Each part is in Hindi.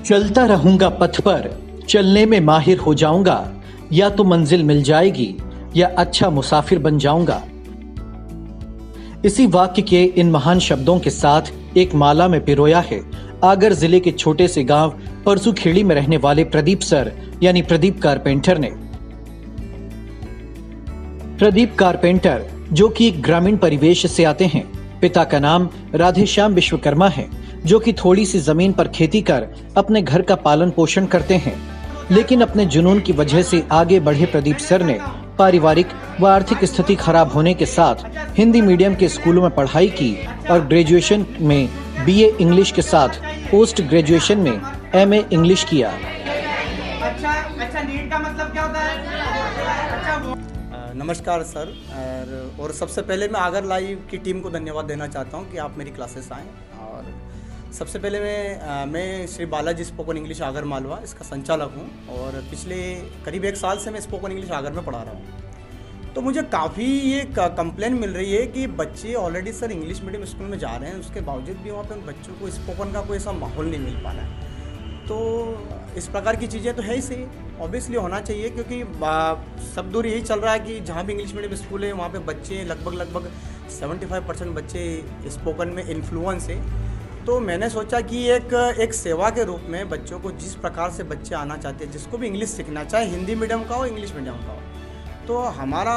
चलता रहूंगा पथ पर, चलने में माहिर हो जाऊंगा, या तो मंजिल मिल जाएगी या अच्छा मुसाफिर बन जाऊंगा। इसी वाक्य के इन महान शब्दों के साथ एक माला में पिरोया है आगर जिले के छोटे से गांव परसुखेड़ी में रहने वाले प्रदीप सर यानी प्रदीप कारपेंटर ने। प्रदीप कारपेंटर जो कि एक ग्रामीण परिवेश से आते हैं। पिता का नाम राधेश्याम विश्वकर्मा है, जो कि थोड़ी सी जमीन पर खेती कर अपने घर का पालन पोषण करते हैं। लेकिन अपने जुनून की वजह से आगे बढ़े प्रदीप सर ने पारिवारिक व आर्थिक स्थिति खराब होने के साथ हिंदी मीडियम के स्कूलों में पढ़ाई की और ग्रेजुएशन में बीए इंग्लिश के साथ पोस्ट ग्रेजुएशन में एमए इंग्लिश किया। अच्छा नीट का मतलब क्या होता है? नमस्कार सर। और सबसे पहले मैं आगर लाइव की टीम को धन्यवाद देना चाहता हूं कि आप मेरी क्लासेस आएँ। और सबसे पहले मैं श्री बालाजी स्पोकन इंग्लिश आगर मालवा इसका संचालक हूं और पिछले करीब 1 साल से मैं स्पोकन इंग्लिश आगर में पढ़ा रहा हूं। तो मुझे काफ़ी ये कंप्लेन मिल रही है कि बच्चे already sir English medium school में जा रहे हैं, उसके बावजूद भी वहाँ पे उन बच्चों को स्पोकन का कोई ऐसा माहौल नहीं मिल पा रहा है। तो इस प्रकार की चीज़ें तो है ही सही, ऑब्वियसली होना चाहिए, क्योंकि सब दूर यही चल रहा है कि जहाँ भी इंग्लिश मीडियम स्कूल है वहाँ पे बच्चे लगभग 75% बच्चे स्पोकन में इन्फ्लुएंस है। तो मैंने सोचा कि एक सेवा के रूप में बच्चों को जिस प्रकार से बच्चे आना चाहते हैं, जिसको भी इंग्लिश सीखना, चाहे हिंदी मीडियम का हो इंग्लिश मीडियम का हो, तो हमारा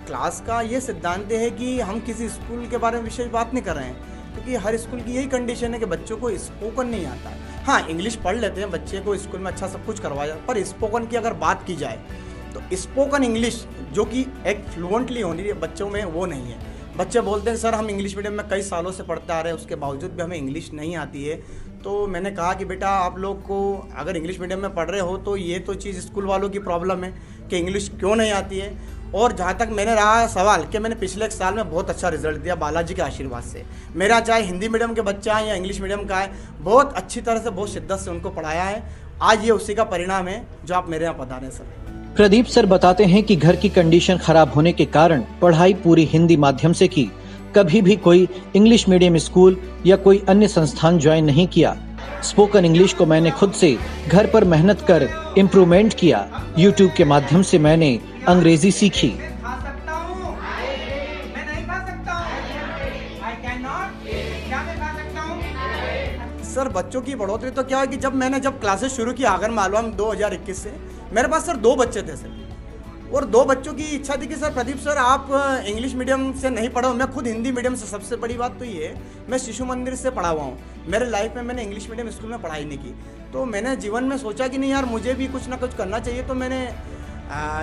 क्लास का ये सिद्धांत है कि हम किसी स्कूल के बारे में विशेष बात नहीं कर रहे हैं, क्योंकि हर स्कूल की यही कंडीशन है कि बच्चों को स्पोकन नहीं आता है। हाँ, इंग्लिश पढ़ लेते हैं, बच्चे को स्कूल में अच्छा सब कुछ करवाया, पर स्पोकन की अगर बात की जाए तो स्पोकन इंग्लिश जो कि एक फ्लुएंटली होनी है बच्चों में, वो नहीं है। बच्चे बोलते हैं सर हम इंग्लिश मीडियम में कई सालों से पढ़ते आ रहे हैं, उसके बावजूद भी हमें इंग्लिश नहीं आती है। तो मैंने कहा कि बेटा आप लोग को अगर इंग्लिश मीडियम में पढ़ रहे हो तो ये तो चीज़ स्कूल वालों की प्रॉब्लम है कि इंग्लिश क्यों नहीं आती है। और जहाँ तक मैंने रहा सवाल कि मैंने पिछले 1 साल में बहुत अच्छा रिजल्ट दिया बालाजी के आशीर्वाद से। मेरा चाहे हिंदी मीडियम के बच्चे हैं या इंग्लिश मीडियम का है, बहुत अच्छी तरह से बहुत शिद्दत से उनको पढ़ाया है। आज ये उसी का परिणाम है जो आप मेरे यहाँ बता रहे हैं सर। प्रदीप सर बताते हैं कि घर की कंडीशन खराब होने के कारण पढ़ाई पूरी हिंदी माध्यम से की, कभी भी कोई इंग्लिश मीडियम स्कूल या कोई अन्य संस्थान ज्वाइन नहीं किया। स्पोकन इंग्लिश को मैंने खुद से घर पर मेहनत कर इम्प्रूवमेंट किया। यूट्यूब के माध्यम से मैंने अंग्रेजी सीखी। सर बच्चों की बढ़ोतरी तो क्या है कि जब क्लासेस शुरू की आगर मालवा में 2021 से, मेरे पास सर 2 बच्चे थे सर, और 2 बच्चों की इच्छा थी कि सर प्रदीप सर आप इंग्लिश मीडियम से नहीं पढ़ो, मैं खुद हिंदी मीडियम से। सबसे बड़ी बात तो ये है मैं शिशु मंदिर से पढ़ा हुआ हूँ, मेरे लाइफ में मैंने इंग्लिश मीडियम स्कूल में पढ़ाई नहीं की। तो मैंने जीवन में सोचा कि नहीं यार मुझे भी कुछ ना कुछ करना चाहिए। तो मैंने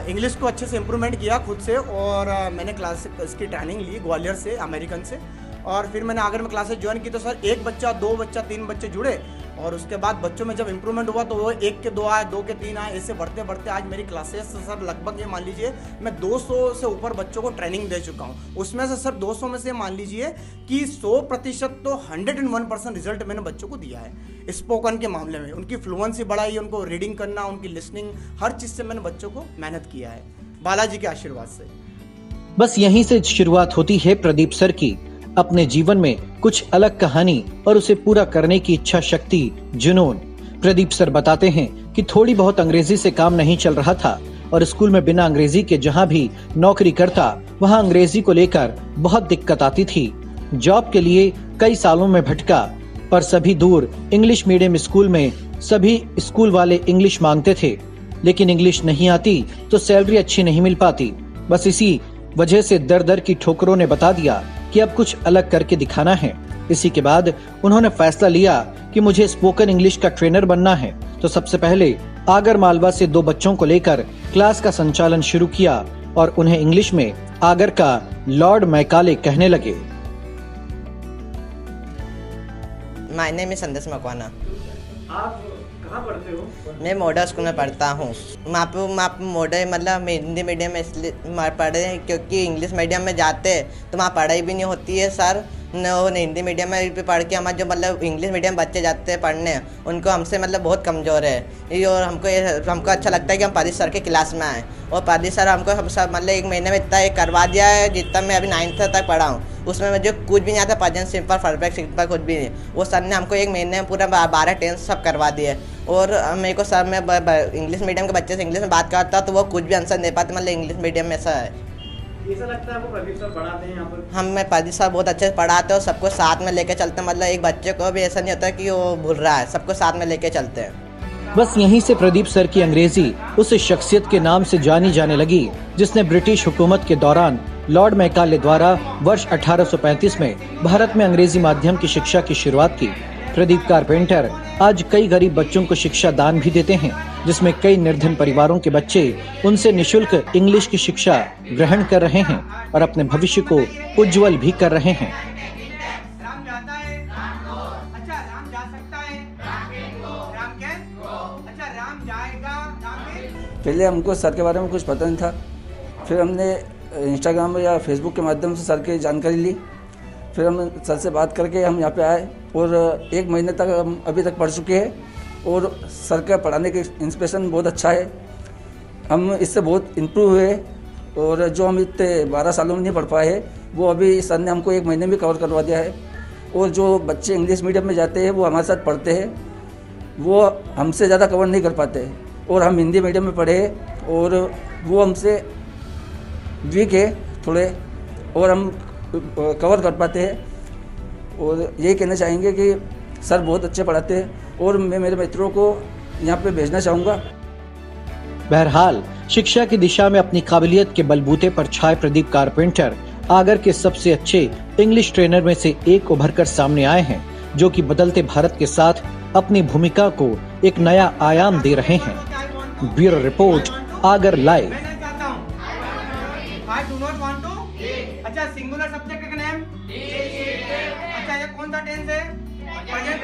इंग्लिश को अच्छे से इम्प्रूवमेंट किया खुद से, और मैंने क्लास इसकी ट्रेनिंग ली ग्वालियर से, अमेरिकन से, और फिर मैंने आगर में क्लासेस ज्वाइन की। तो सर 1 बच्चा 2 बच्चा 3 बच्चे जुड़े, और उसके बाद बच्चों में जब इम्प्रूवमेंट हुआ तो वो 1 के 2 आए, 2 के 3 आए, ऐसे बढ़ते बढ़ते आज मेरी क्लासेस सर लगभग ये मान लीजिए मैं 200 से ऊपर बच्चों को ट्रेनिंग दे चुका हूँ। उसमें से सर 200 में से मान लीजिए कि 100% तो 101% रिजल्ट मैंने बच्चों को दिया है स्पोकन के मामले में। उनकी फ्लुएंसी बढ़ाई, उनको रीडिंग करना, उनकी लिसनिंग, हर चीज़ से मैंने बच्चों को मेहनत किया है बालाजी के आशीर्वाद से। बस यहीं से शुरुआत होती है प्रदीप सर की अपने जीवन में कुछ अलग कहानी और उसे पूरा करने की इच्छा शक्ति, जुनून। प्रदीप सर बताते हैं कि थोड़ी बहुत अंग्रेजी से काम नहीं चल रहा था और स्कूल में बिना अंग्रेजी के जहां भी नौकरी करता वहां अंग्रेजी को लेकर बहुत दिक्कत आती थी। जॉब के लिए कई सालों में भटका, पर सभी दूर इंग्लिश मीडियम स्कूल में सभी स्कूल वाले इंग्लिश मांगते थे, लेकिन इंग्लिश नहीं आती तो सैलरी अच्छी नहीं मिल पाती। बस इसी वजह से दर दर की ठोकरों ने बता दिया कि अब कुछ अलग करके दिखाना है। इसी के बाद उन्होंने फैसला लिया कि मुझे स्पोकन इंग्लिश का ट्रेनर बनना है। तो सबसे पहले आगर मालवा से 2 बच्चों को लेकर क्लास का संचालन शुरू किया और उन्हें इंग्लिश में आगर का लॉर्ड मैकाले कहने लगे। माय नेम इज संदेश मकवाना। आप कहाँ पढ़ते हो? मैं मॉडल स्कूल में पढ़ता हूँ। आप मॉडल मतलब हिंदी मीडियम में इसलिए पढ़े हैं क्योंकि इंग्लिश मीडियम में जाते तो वहाँ पढ़ाई भी नहीं होती है सर। न हिंदी मीडियम में भी पढ़ के हमारे जो मतलब इंग्लिश मीडियम बच्चे जाते हैं पढ़ने, उनको हमसे मतलब बहुत कमज़ोर है ये। और हमको अच्छा लगता है कि हम पारिश सर के क्लास में आएँ, और पारिश सर हमको सब मतलब 1 महीने में इतना करवा दिया है जितना मैं अभी 9th तक पढ़ा हूँ। उसमें मुझे कुछ भी नहीं आता, प्रेजेंट सिंपल, परफेक्ट सिंपल कुछ भी नहीं। वो सर ने हमको 1 महीने में पूरा 12 टेंस सब करवा दिए। और मेरे को सर, मैं इंग्लिश मीडियम के बच्चे से इंग्लिश में बात करता तो वो कुछ भी आंसर नहीं पाते, मतलब इंग्लिश मीडियम में ऐसा है। ऐसा लगता है वो प्रदीप सर पढ़ाते हैं यहाँ पर? हमें प्रदीप सर बहुत अच्छे से पढ़ाते हैं और सबको साथ में लेके चलते हैं, मतलब एक बच्चे को भी ऐसा नहीं होता कि वो भूल रहा है, सबको साथ में लेके चलते हैं। बस यहीं से प्रदीप सर की अंग्रेजी उस शख्सियत के नाम से जानी जाने लगी जिसने ब्रिटिश हुकूमत के दौरान लॉर्ड मैकाले द्वारा वर्ष 1835 में भारत में अंग्रेजी माध्यम की शिक्षा की शुरुआत की। प्रदीप कारपेंटर आज कई गरीब बच्चों को शिक्षा दान भी देते हैं, जिसमें कई निर्धन परिवारों के बच्चे उनसे निशुल्क इंग्लिश की शिक्षा ग्रहण कर रहे हैं और अपने भविष्य को उज्जवल भी कर रहे हैं। राम जाता है? अच्छा, राम जा सकता है? राम क्या? अच्छा, राम जाएगा, राम के? पहले हमको सर के बारे में कुछ पता नहीं था, फिर हमने इंस्टाग्राम या फेसबुक के माध्यम से सर की जानकारी ली। फिर हम सर से बात करके हम यहाँ पे आए और 1 महीने तक हम अभी तक पढ़ चुके हैं और सर का पढ़ाने के इंस्पिरेशन बहुत अच्छा है। हम इससे बहुत इम्प्रूव हुए और जो हम इतने 12 सालों में नहीं पढ़ पाए हैं वो अभी सर ने हमको 1 महीने में कवर करवा दिया है। और जो बच्चे इंग्लिश मीडियम में जाते हैं वो हमारे साथ पढ़ते हैं, वो हमसे ज़्यादा कवर नहीं कर पाते। और हम हिंदी मीडियम में पढ़े और वो हमसे वीक है थोड़े और हम कवर कर पाते हैं। और यही कहना चाहेंगे कि सर बहुत अच्छे पढ़ाते हैं और मैं मेरे मित्रों को यहाँ पे भेजना चाहूँगा। बहरहाल शिक्षा की दिशा में अपनी काबिलियत के बलबूते पर छाए प्रदीप कारपेंटर आगर के सबसे अच्छे इंग्लिश ट्रेनर में से एक उभर कर सामने आए हैं, जो कि बदलते भारत के साथ अपनी भूमिका को एक नया आयाम दे रहे हैं। Bureau report, Agar live. मैं चाहता हूँ। I do not want to? अच्छा, सिंगुलर सब्जेक्ट का नेम? अच्छा, ये कौन सा टेंस है? प्रेजेंट